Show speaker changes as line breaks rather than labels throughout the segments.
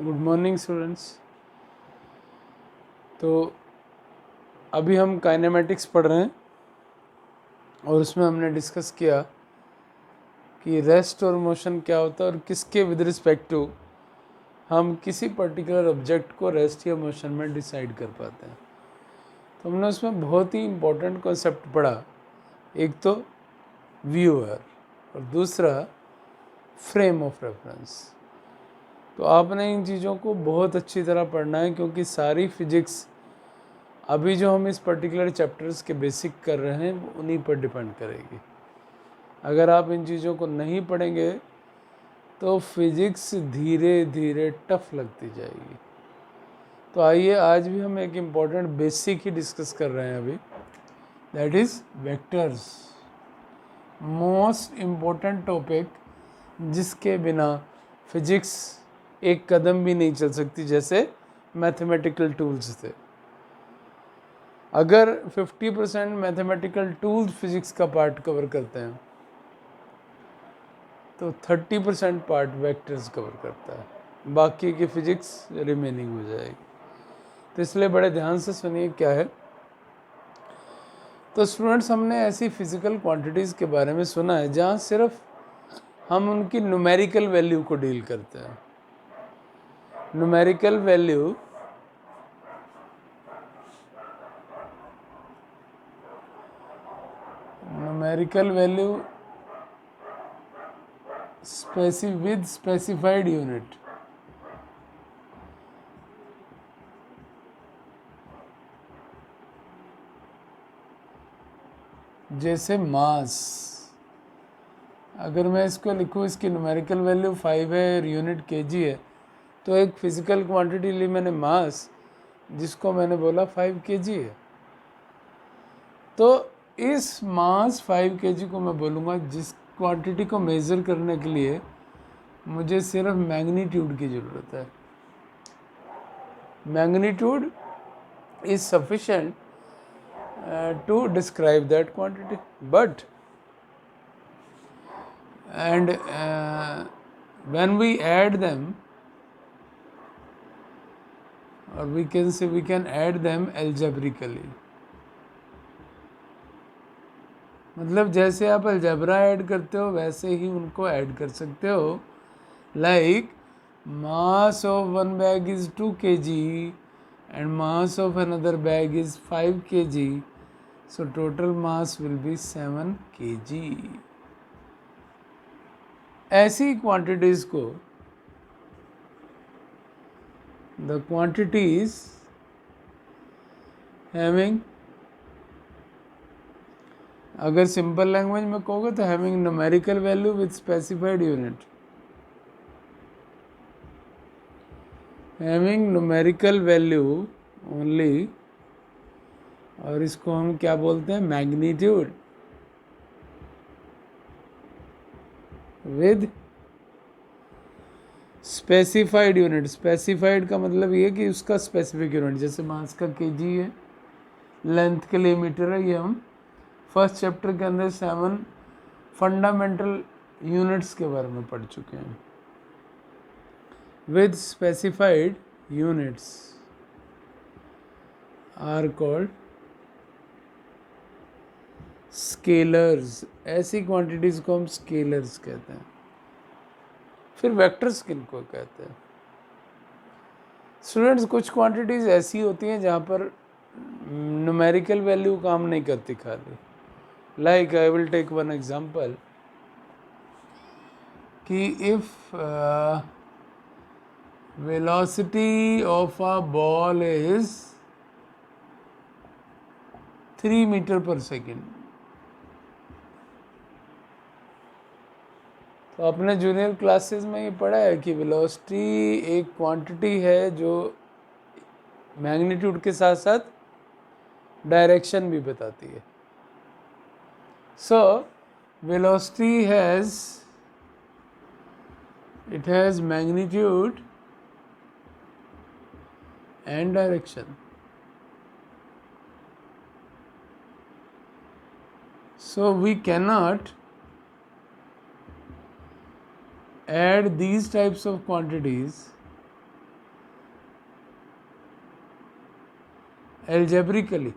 Good morning students. तो अभी हम काइनेमेटिक्स पढ़ रहे हैं और उसमें हमने डिस्कस किया कि रेस्ट और मोशन क्या होता है और किसके विद रिस्पेक्ट टू हम किसी पर्टिकुलर ऑब्जेक्ट को रेस्ट या मोशन में डिसाइड कर पाते हैं। तो हमने उसमें बहुत ही इम्पोर्टेंट कॉन्सेप्ट पढ़ा। एक तो व्यूअर और दूसरा फ्रेम ऑफ रेफरेंस। तो आपने इन चीज़ों को बहुत अच्छी तरह पढ़ना है, क्योंकि सारी फिजिक्स अभी जो हम इस पर्टिकुलर चैप्टर्स के बेसिक कर रहे हैं वो उन्हीं पर डिपेंड करेगी। अगर आप इन चीज़ों को नहीं पढ़ेंगे तो फिजिक्स धीरे धीरे टफ लगती जाएगी। तो आइए आज भी हम एक इम्पॉर्टेंट बेसिक ही डिस्कस कर रहे हैं अभी, that is vectors. Most important topic जिसके बिना फिजिक्स एक कदम भी नहीं चल सकती, जैसे मैथमेटिकल टूल्स थे। अगर 50% मैथमेटिकल टूल्स फिजिक्स का पार्ट कवर करते हैं तो 30% पार्ट वेक्टर्स कवर करता है, बाकी की फिजिक्स रिमेनिंग हो जाएगी। तो इसलिए बड़े ध्यान से सुनिए क्या है। तो स्टूडेंट्स, हमने ऐसी फिजिकल क्वांटिटीज़ के बारे में सुना है जहाँ सिर्फ हम उनकी न्यूमेरिकल वैल्यू को डील करते हैं। Numerical value with specified unit. जैसे मास, अगर मैं इसको लिखूँ, इसकी न्यूमेरिकल वैल्यू 5 है और यूनिट केजी है, तो एक फिजिकल क्वांटिटी ली मैंने मास, जिसको मैंने बोला 5 केजी है। तो इस मास 5 केजी को मैं बोलूँगा, जिस क्वांटिटी को मेज़र करने के लिए मुझे सिर्फ मैग्नीट्यूड की ज़रूरत है। Magnitude is sufficient to describe that quantity, but and when we add them, or we can say we can add them algebraically, मतलब जैसे आप अलजेब्रा ऐड करते हो वैसे ही उनको ऐड कर सकते हो। Like mass of one bag is 2 kg and mass of another bag is 5 kg, so total mass will be 7 kg. ऐसी क्वांटिटीज को द क्वांटिटीज हैविंग, अगर सिंपल लैंग्वेज में कहोगे तो having numerical value with specified unit, having numerical value only, और इसको हम क्या बोलते हैं, magnitude with specified unit. Specified का मतलब ये कि उसका स्पेसिफिक यूनिट, जैसे मास का केजी है, लेंथ के लिए मीटर है। ये हम फर्स्ट चैप्टर के अंदर 7 फंडामेंटल यूनिट्स के बारे में पढ़ चुके हैं। With specified units are called scalars. ऐसी क्वांटिटीज को हम स्केलर्स कहते हैं। फिर वेक्टर्स किन को कहते हैं? स्टूडेंट्स, कुछ क्वांटिटीज ऐसी होती हैं जहाँ पर न्यूमेरिकल वैल्यू काम नहीं करती खाली। Like I will take one example कि if velocity of a ball is 3 metre per second, तो आपने जूनियर क्लासेस में ये पढ़ा है कि वेलोसिटी एक क्वांटिटी है जो मैग्नीट्यूड के साथ साथ डायरेक्शन भी बताती है। So velocity has magnitude and direction. So we cannot add these types of quantities algebraically.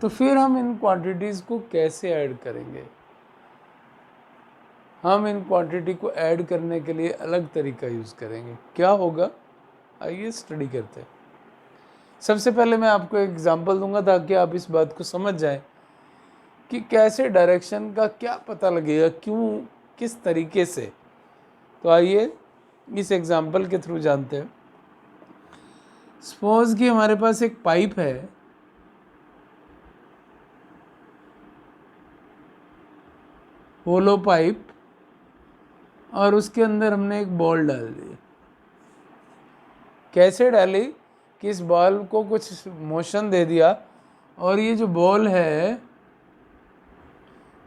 तो फिर हम इन क्वांटिटीज़ को कैसे ऐड करेंगे? हम इन क्वांटिटी को ऐड करने के लिए अलग तरीका यूज़ करेंगे। क्या होगा, आइए स्टडी करते हैं। सबसे पहले मैं आपको एक एग्जांपल दूंगा ताकि आप इस बात को समझ जाएं कि कैसे डायरेक्शन का क्या पता लगेगा, क्यों, किस तरीके से। तो आइए इस एग्जांपल के थ्रू जानते हैं। सपोज कि हमारे पास एक पाइप है, होलो पाइप, और उसके अंदर हमने एक बॉल डाल दी। कैसे डाली कि इस बॉल को कुछ मोशन दे दिया, और ये जो बॉल है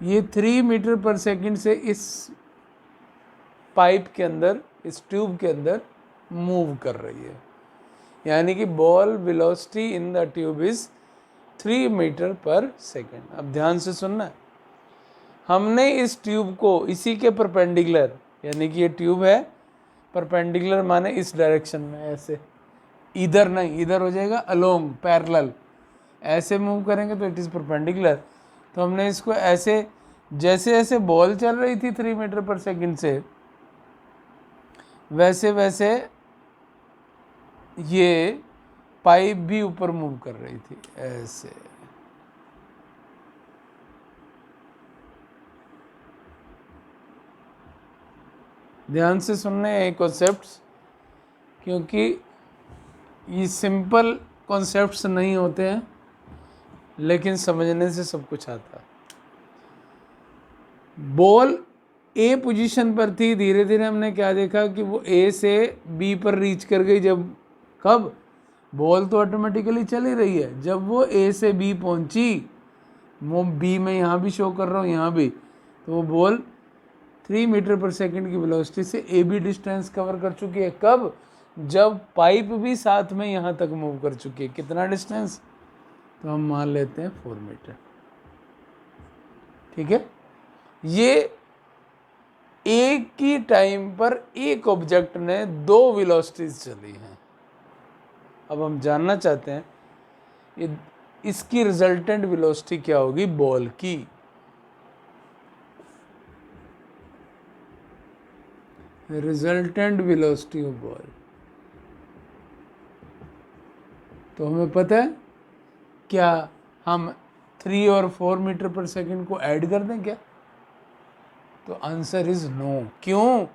ये 3 मीटर पर सेकंड से इस पाइप के अंदर, इस ट्यूब के अंदर मूव कर रही है। यानी कि ball velocity in the tube is 3 metre per second. अब ध्यान से सुनना, हमने इस ट्यूब को इसी के परपेंडिकुलर, यानी कि ये ट्यूब है परपेंडिकुलर माने इस डायरेक्शन में, ऐसे, इधर नहीं, इधर हो जाएगा अलोंग, पैरेलल, ऐसे मूव करेंगे तो इट इज़ परपेंडिकुलर। तो हमने इसको ऐसे, जैसे जैसे बॉल चल रही थी 3 मीटर पर सेकंड से, वैसे वैसे ये पाइप भी ऊपर मूव कर रही थी, ऐसे। ध्यान से सुनने हैं कॉन्सेप्ट्स, क्योंकि ये सिंपल कॉन्सेप्ट्स नहीं होते हैं, लेकिन समझने से सब कुछ आता है। बॉल ए पोजीशन पर थी, धीरे धीरे हमने क्या देखा कि वो ए से बी पर रीच कर गई। जब, कब, बॉल तो ऑटोमेटिकली चल ही रही है, जब वो ए से बी पहुंची, वो बी में यहाँ भी शो कर रहा हूँ, यहाँ भी, तो वो बॉल 3 मीटर पर सेकंड की वेलोसिटी से ए बी डिस्टेंस कवर कर चुकी है। कब, जब पाइप भी साथ में यहाँ तक मूव कर चुकी है। कितना डिस्टेंस, तो हम मान लेते हैं 4 मीटर। ठीक है, ये एक ही टाइम पर एक ऑब्जेक्ट ने 2 वेलोसिटीज चली हैं। अब हम जानना चाहते हैं इसकी रिजल्टेंट वेलोसिटी क्या होगी बॉल की। रिजल्टेंट वेलोसिटी ऑफ बॉल, तो हमें पता है, क्या हम 3 और 4 मीटर पर सेकंड को ऐड कर दें क्या? तो आंसर इज नो। क्यों?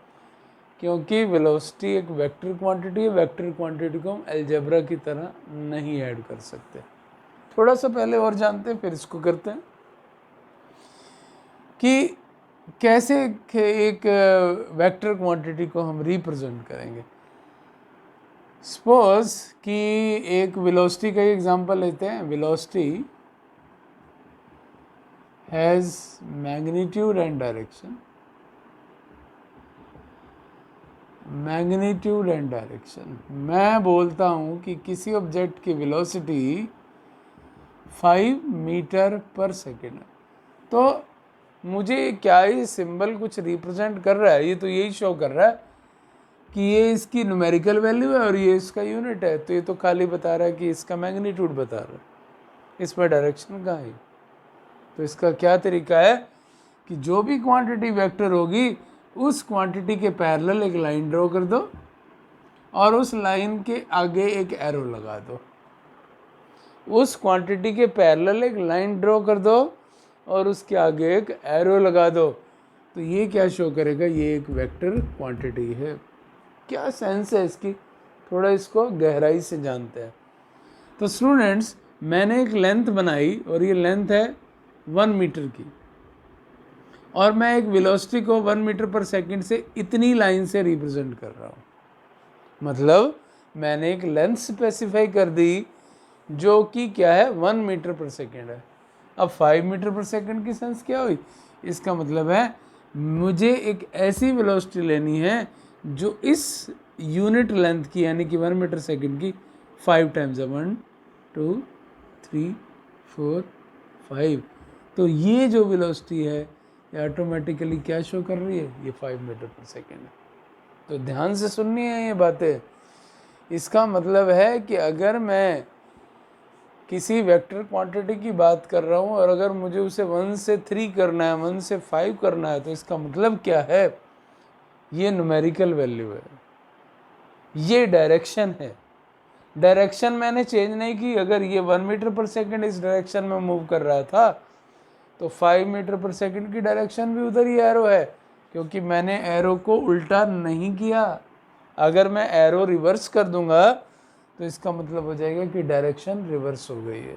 क्योंकि वेलोसिटी एक वेक्टर क्वांटिटी है, वेक्टर क्वांटिटी को हम अलजेब्रा की तरह नहीं ऐड कर सकते। थोड़ा सा पहले और जानते हैं, फिर इसको करते हैं कि कैसे एक वेक्टर क्वांटिटी को हम रिप्रेजेंट करेंगे। सपोज कि एक वेलोसिटी का एग्जांपल लेते हैं। Velocity has magnitude and direction, magnitude and direction. मैं बोलता हूँ कि किसी ऑब्जेक्ट की वेलोसिटी 5 मीटर पर सेकेंड है, तो मुझे क्या ये सिंबल कुछ रिप्रेजेंट कर रहा है? ये तो यही शो कर रहा है कि ये इसकी न्यूमेरिकल वैल्यू है और ये इसका यूनिट है। तो ये तो खाली बता रहा है कि इसका मैग्नीट्यूड बता रहा है, इसमें डायरेक्शन कहाँ है? तो इसका क्या तरीका है कि जो भी क्वांटिटी वेक्टर होगी उस क्वांटिटी के पैरेलल एक लाइन ड्रॉ कर दो और उस लाइन के आगे एक एरो लगा दो। उस क्वांटिटी के पैरेलल एक लाइन ड्रॉ कर दो और उसके आगे एक एरो लगा दो। तो ये क्या शो करेगा? ये एक वेक्टर क्वांटिटी है। क्या सेंस है इसकी? थोड़ा इसको गहराई से जानते हैं। तो स्टूडेंट्स, मैंने एक लेंथ बनाई और ये लेंथ है 1 मीटर की, और मैं एक वेलोसिटी को 1 मीटर पर सेकंड से इतनी लाइन से रिप्रेजेंट कर रहा हूँ। मतलब मैंने एक लेंथ स्पेसिफाई कर दी जो कि क्या है, 1 मीटर पर सेकंड है। अब 5 मीटर पर सेकंड की सेंस क्या हुई? इसका मतलब है मुझे एक ऐसी वेलोसिटी लेनी है जो इस यूनिट लेंथ की, यानी कि 1 मीटर सेकंड की 5 टाइम्स है। 1 2 3 4 5। तो ये जो वेलोसिटी है ये ऑटोमेटिकली क्या शो कर रही है? ये 5 मीटर पर सेकंड है। तो ध्यान से सुननी है ये बातें। इसका मतलब है कि अगर मैं किसी वेक्टर क्वांटिटी की बात कर रहा हूँ और अगर मुझे उसे 1 से 3 करना है, 1 से 5 करना है, तो इसका मतलब क्या है, ये न्यूमेरिकल वैल्यू है, ये डायरेक्शन है। डायरेक्शन मैंने चेंज नहीं की। अगर ये 1 मीटर पर सेकंड इस डायरेक्शन में मूव कर रहा था तो 5 मीटर पर सेकंड की डायरेक्शन भी उधर ही एरो है, क्योंकि मैंने एरो को उल्टा नहीं किया। अगर मैं एरो रिवर्स कर दूंगा तो इसका मतलब हो जाएगा कि डायरेक्शन रिवर्स हो गई है।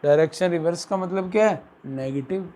डायरेक्शन रिवर्स का मतलब क्या है, नेगेटिव।